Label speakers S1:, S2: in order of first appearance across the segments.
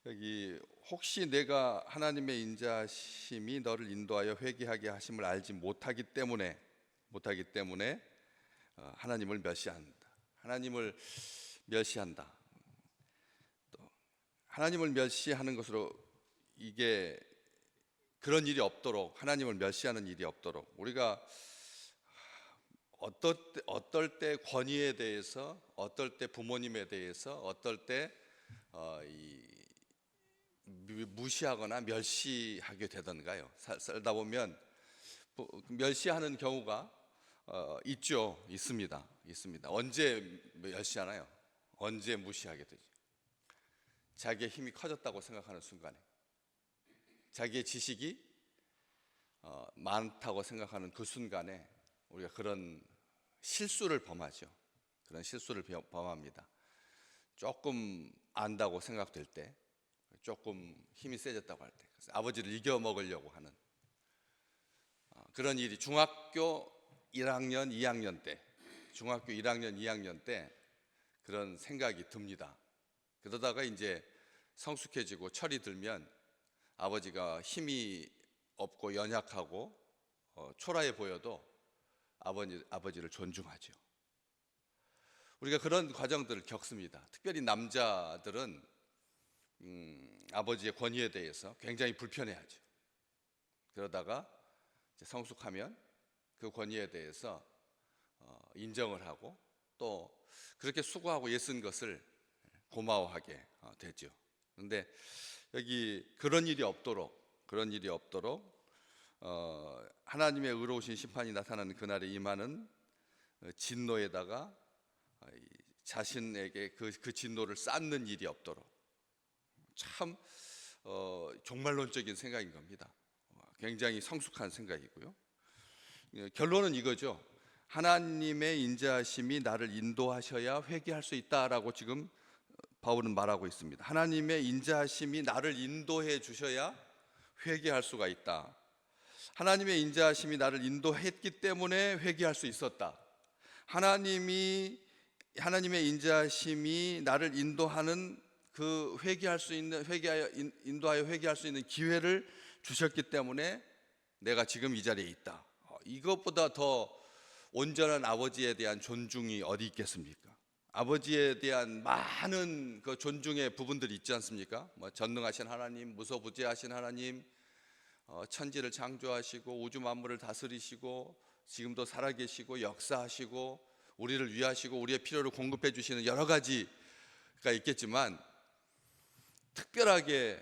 S1: 여기 혹시 내가 하나님의 인자심이 너를 인도하여 회개하게 하심을 알지 못하기 때문에 하나님을 멸시한다. 하나님을 멸시한다. 또 하나님을 멸시하는 것으로 이게 그런 일이 없도록, 하나님을 멸시하는 일이 없도록 우리가 어떨 때 권위에 대해서, 어떨 때 부모님에 대해서, 어떨 때 무시하거나 멸시하게 되던가요? 살다 보면 멸시하는 경우가 있습니다. 언제 멸시하나요? 언제 무시하게 되죠? 자기의 힘이 커졌다고 생각하는 순간에, 자기의 지식이 많다고 생각하는 그 순간에 우리가 그런 실수를 범하죠. 그런 실수를 범합니다. 조금 안다고 생각될 때, 조금 힘이 세졌다고 할 때, 그래서 아버지를 이겨 먹으려고 하는 그런 일이 중학교 1학년, 2학년 때 그런 생각이 듭니다. 그러다가 이제 성숙해지고 철이 들면 아버지가 힘이 없고 연약하고 초라해 보여도 아버지를 존중하죠. 우리가 그런 과정들을 겪습니다. 특별히 남자들은 아버지의 권위에 대해서 굉장히 불편해하죠. 그러다가 이제 성숙하면 그 권위에 대해서 인정을 하고 또 그렇게 수고하고 애쓴 것을 고마워하게 되죠. 그런데 여기 그런 일이 없도록 하나님의 의로우신 심판이 나타나는 그날에 임하는 진노에다가 자신에게 그 진노를 쌓는 일이 없도록, 참 종말론적인 생각인 겁니다. 굉장히 성숙한 생각이고요. 결론은 이거죠. 하나님의 인자하심이 나를 인도하셔야 회개할 수 있다라고 지금 바울은 말하고 있습니다. 하나님의 인자하심이 나를 인도해 주셔야 회개할 수가 있다. 하나님의 인자하심이 나를 인도했기 때문에 회개할 수 있었다. 하나님의 인자하심이 나를 인도하는 그 인도하여 회개할 수 있는 기회를 주셨기 때문에 내가 지금 이 자리에 있다. 이것보다 더 온전한 아버지에 대한 존중이 어디 있겠습니까? 아버지에 대한 많은 그 존중의 부분들이 있지 않습니까? 전능하신 하나님, 무소부재하신 하나님, 천지를 창조하시고 우주 만물을 다스리시고 지금도 살아계시고 역사하시고 우리를 위하시고 우리의 필요를 공급해 주시는 여러 가지가 있겠지만, 특별하게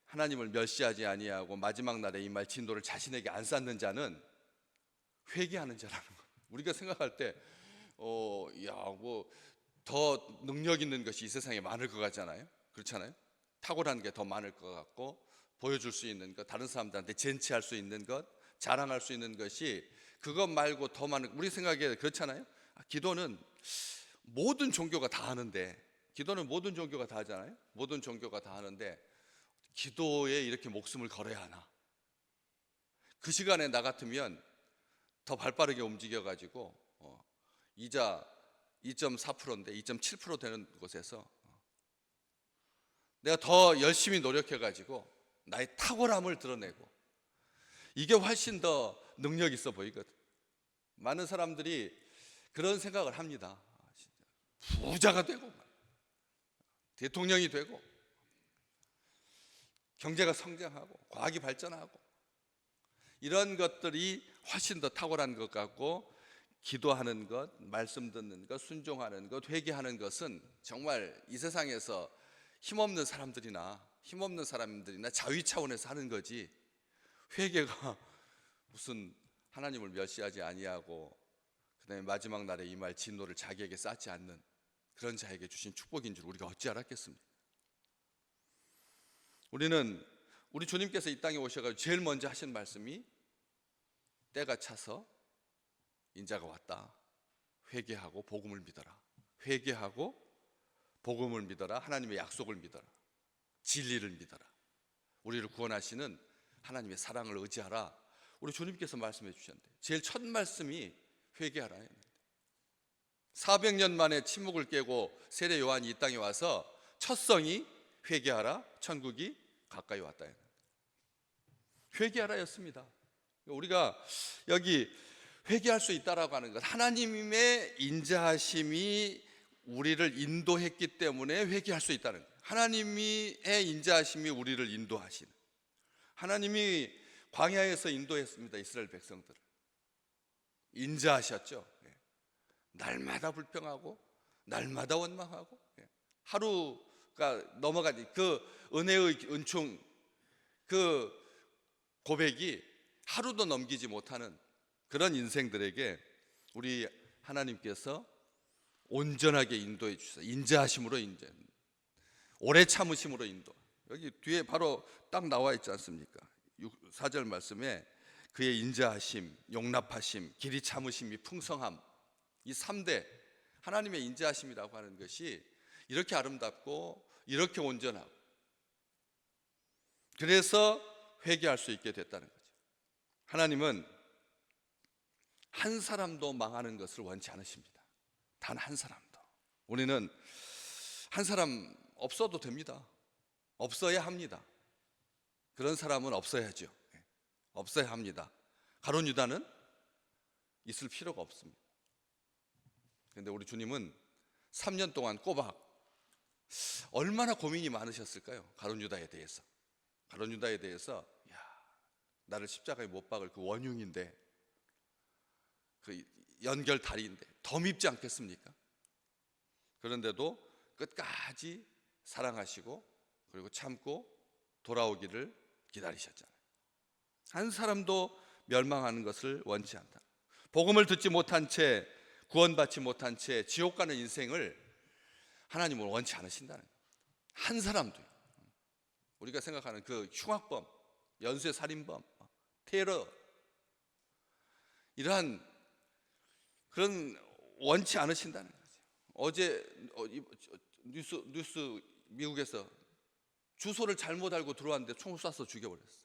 S1: 하나님을 멸시하지 아니하고 마지막 날에 이 말 진노를 자신에게 안 쌓는 자는 회개하는 자라는 거예요. 우리가 생각할 때 더 능력 있는 것이 이 세상에 많을 것 같잖아요. 그렇잖아요. 탁월한 게 더 많을 것 같고, 보여줄 수 있는 것, 다른 사람들한테 젠치할 수 있는 것, 자랑할 수 있는 것이 그것 말고 더 많은, 우리 생각에 그렇잖아요. 기도는 모든 종교가 다 하는데, 기도는 모든 종교가 다 하잖아요. 모든 종교가 다 하는데 기도에 이렇게 목숨을 걸어야 하나? 그 시간에 나 같으면 더 발빠르게 움직여가지고 이자 2.4%인데 2.7% 되는 곳에서 내가 더 열심히 노력해가지고 나의 탁월함을 드러내고, 이게 훨씬 더 능력 있어 보이거든. 많은 사람들이 그런 생각을 합니다. 부자가 되고 대통령이 되고 경제가 성장하고 과학이 발전하고 이런 것들이 훨씬 더 탁월한 것 같고, 기도하는 것, 말씀 듣는 것, 순종하는 것, 회개하는 것은 정말 이 세상에서 힘없는 사람들이나 자위 차원에서 하는 거지, 회개가 무슨 하나님을 멸시하지 아니하고 그다음에 마지막 날에 이 말 진노를 자기에게 쌓지 않는 그런 자에게 주신 축복인 줄 우리가 어찌 알았겠습니까? 우리 주님께서 이 땅에 오셔가지고 제일 먼저 하신 말씀이 때가 차서 인자가 왔다. 회개하고 복음을 믿어라. 회개하고 복음을 믿어라. 하나님의 약속을 믿어라. 진리를 믿어라. 우리를 구원하시는 하나님의 사랑을 의지하라. 우리 주님께서 말씀해 주셨는데 제일 첫 말씀이 회개하라. 400년 만에 침묵을 깨고 세례 요한이 이 땅에 와서 첫 성이 회개하라, 천국이 가까이 왔다. 회개하라였습니다. 우리가 여기 회개할 수 있다라고 하는 것, 하나님의 인자하심이 우리를 인도했기 때문에 회개할 수 있다는 거예요. 하나님의 인자하심이 우리를 인도하시는, 하나님이 광야에서 인도했습니다. 이스라엘 백성들을 인자하셨죠. 날마다 불평하고 날마다 원망하고 하루가 넘어가니 그 은혜의 은총, 그 고백이 하루도 넘기지 못하는 그런 인생들에게 우리 하나님께서 온전하게 인도해 주셔서 인자하심으로 인제 오래 참으심으로 인도. 여기 뒤에 바로 딱 나와 있지 않습니까? 4절 말씀에 그의 인자하심, 용납하심, 길이 참으심이 풍성함, 이 3대 하나님의 인자하심이라고 하는 것이 이렇게 아름답고 이렇게 온전하고, 그래서 회개할 수 있게 됐다는 거죠. 하나님은 한 사람도 망하는 것을 원치 않으십니다. 단 한 사람도. 우리는 한 사람 없어도 됩니다. 없어야 합니다. 그런 사람은 없어야죠. 없어야 합니다. 가룟 유다는 있을 필요가 없습니다. 그런데 우리 주님은 3년 동안 꼬박 얼마나 고민이 많으셨을까요? 가룟 유다에 대해서. 가룟 유다에 대해서, 야, 나를 십자가에 못 박을 그 원흉인데, 그 연결 다리인데 더 밉지 않겠습니까? 그런데도 끝까지 사랑하시고 그리고 참고 돌아오기를 기다리셨잖아요. 한 사람도 멸망하는 것을 원치 않다. 복음을 듣지 못한 채, 구원받지 못한 채 지옥 가는 인생을 하나님은 원치 않으신다는 거예요. 한 사람도. 우리가 생각하는 그 흉악범, 연쇄살인범, 테러, 이러한 그런 원치 않으신다는 거죠. 어제 뉴스 미국에서 주소를 잘못 알고 들어왔는데 총을 쏴서 죽여버렸어요.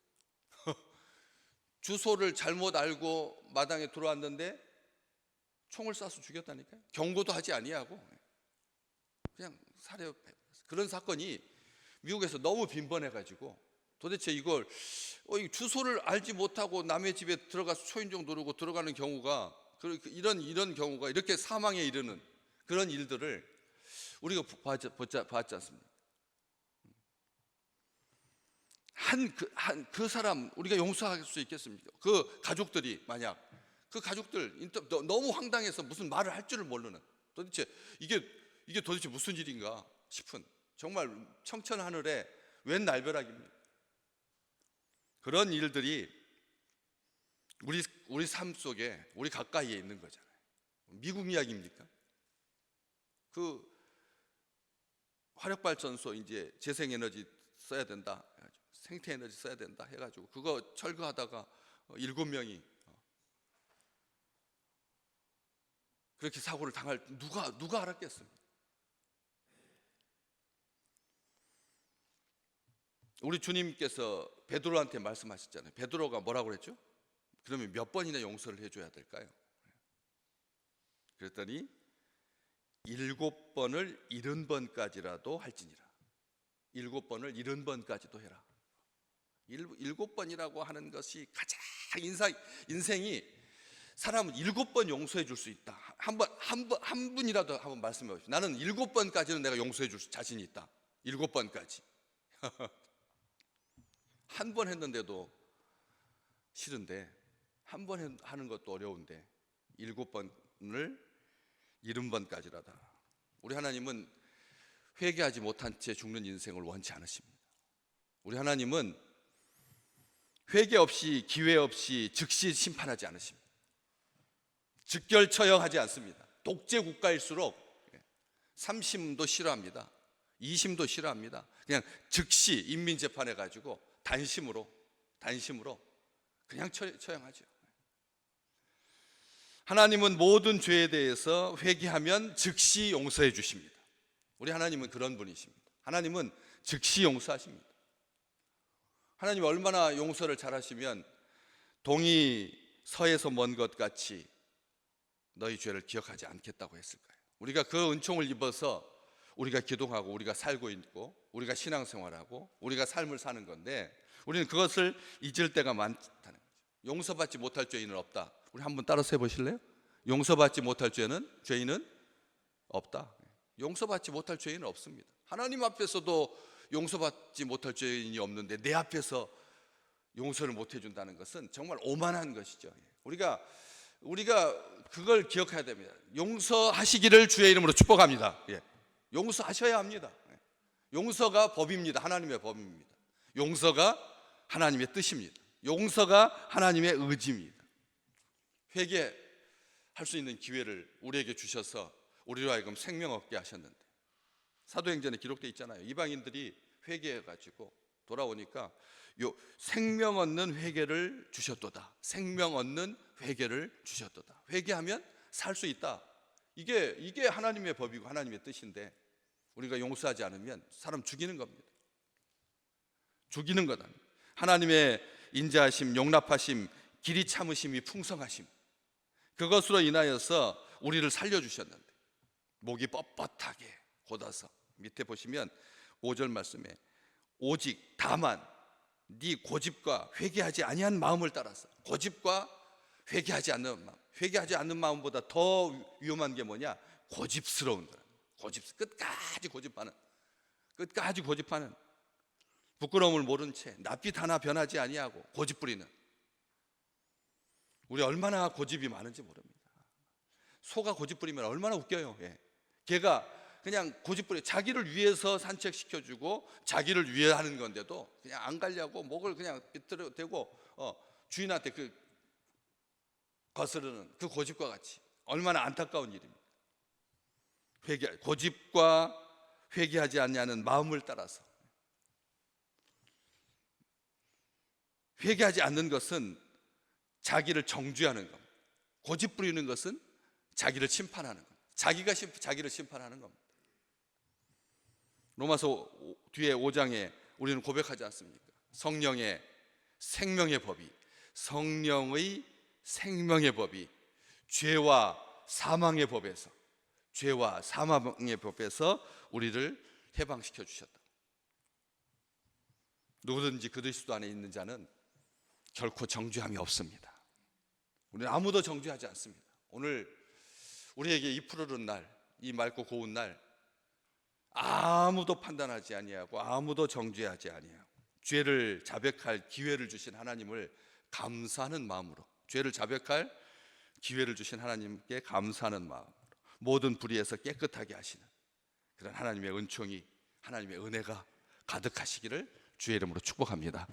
S1: 주소를 잘못 알고 마당에 들어왔는데 총을 쏴서 죽였다니까요. 경고도 하지 아니하고 그냥 살해했어요. 그런 사건이 미국에서 너무 빈번해가지고 도대체 이걸 주소를 알지 못하고 남의 집에 들어가서 초인종 누르고 들어가는 경우가, 이런 경우가 이렇게 사망에 이르는 그런 일들을 우리가 봤지 않습니까? 그 사람 우리가 용서할 수 있겠습니까? 그 가족들이 만약 그 가족들 너무 황당해서 무슨 말을 할 줄을 모르는, 도대체 이게 도대체 무슨 일인가 싶은, 정말 청천하늘에 웬 날벼락입니까? 그런 일들이 우리 삶 속에 우리 가까이에 있는 거잖아요. 미국 이야기입니까? 그 화력발전소 이제 재생에너지 써야 된다, 생태에너지 써야 된다 해가지고 그거 철거하다가 7명이 그렇게 사고를 당할, 누가 알았겠습니까? 우리 주님께서 베드로한테 말씀하셨잖아요. 베드로가 뭐라고 그랬죠? 그러면 몇 번이나 용서를 해줘야 될까요? 그랬더니 7번을 70번까지라도 할지니라. 7번을 70번까지도 해라. 7번이라고 하는 것이 가장 인생이, 사람은 7번 용서해 줄 수 있다. 한 분이라도 한번 말씀해 보십시오. 나는 7번까지는 내가 용서해 줄 자신이 있다. 7번까지. 한 번 했는데도 싫은데, 한 번 하는 것도 어려운데 7번을 70번까지라다. 우리 하나님은 회개하지 못한 채 죽는 인생을 원치 않으십니다. 우리 하나님은 회개 없이, 기회 없이 즉시 심판하지 않으십니다. 즉결 처형하지 않습니다. 독재 국가일수록 3심도 싫어합니다. 2심도 싫어합니다. 그냥 즉시 인민재판해 가지고 단심으로 그냥 처형하죠. 하나님은 모든 죄에 대해서 회개하면 즉시 용서해 주십니다. 우리 하나님은 그런 분이십니다. 하나님은 즉시 용서하십니다. 하나님 얼마나 용서를 잘하시면 동이 서에서 먼 것 같이 너희 죄를 기억하지 않겠다고 했을까요? 우리가 그 은총을 입어서 우리가 기도하고 우리가 살고 있고 우리가 신앙생활하고 우리가 삶을 사는 건데, 우리는 그것을 잊을 때가 많다는 거죠. 용서받지 못할 죄인은 없다. 우리 한번 따라서 해보실래요? 용서받지 못할 죄인은 없다. 용서받지 못할 죄인은 없습니다. 하나님 앞에서도 용서받지 못할 죄인이 없는데 내 앞에서 용서를 못 해준다는 것은 정말 오만한 것이죠. 우리가 그걸 기억해야 됩니다. 용서하시기를 주의 이름으로 축복합니다. 용서하셔야 합니다. 용서가 법입니다. 하나님의 법입니다. 용서가 하나님의 뜻입니다. 용서가 하나님의 의지입니다. 회개할 수 있는 기회를 우리에게 주셔서 우리로 하여금 생명 얻게 하셨는데, 사도행전에 기록되어 있잖아요. 이방인들이 회개해가지고 돌아오니까 생명 얻는 회개를 주셨도다. 생명 얻는 회개를 주셨도다. 회개하면 살 수 있다. 이게 하나님의 법이고 하나님의 뜻인데, 우리가 용서하지 않으면 사람 죽이는 겁니다. 죽이는 거다. 하나님의 인자하심, 용납하심, 길이 참으심이 풍성하심, 그것으로 인하여서 우리를 살려주셨는데, 목이 뻣뻣하게 곧아서 밑에 보시면 5절 말씀에 오직 다만 네 고집과 회개하지 아니한 마음을 따라서, 고집과 회개하지 않는 마음, 회개하지 않는 마음보다 더 위험한 게 뭐냐? 고집스러운 거라. 끝까지 고집하는, 부끄러움을 모른 채 낯빛 하나 변하지 아니하고 고집 부리는, 우리 얼마나 고집이 많은지 모릅니다. 소가 고집 부리면 얼마나 웃겨요. 걔가 그냥 고집 부려, 자기를 위해서 산책시켜주고 자기를 위해 하는 건데도 그냥 안 가려고 목을 그냥 비틀어 대고 주인한테 거스르는 그 고집과 같이 얼마나 안타까운 일입니다. 고집과 회개하지 않냐는 마음을 따라서, 회개하지 않는 것은 자기를 정죄하는 겁니다. 고집 부리는 것은 자기를 심판하는 겁니다. 자기를 심판하는 겁니다. 로마서 뒤에 5장에 우리는 고백하지 않습니까? 성령의 생명의 법이 죄와 사망의 법에서 우리를 해방시켜 주셨다. 누구든지 그리스도 안에 있는 자는 결코 정죄함이 없습니다. 우리는 아무도 정죄하지 않습니다. 오늘 우리에게 이 푸르른 날, 이 맑고 고운 날, 아무도 판단하지 아니하고 아무도 정죄하지 아니하고 죄를 자백할 기회를 주신 하나님을 감사하는 마음으로, 죄를 자백할 기회를 주신 하나님께 감사하는 마음으로 모든 불의에서 깨끗하게 하시는 그런 하나님의 은총이, 하나님의 은혜가 가득하시기를 주의 이름으로 축복합니다.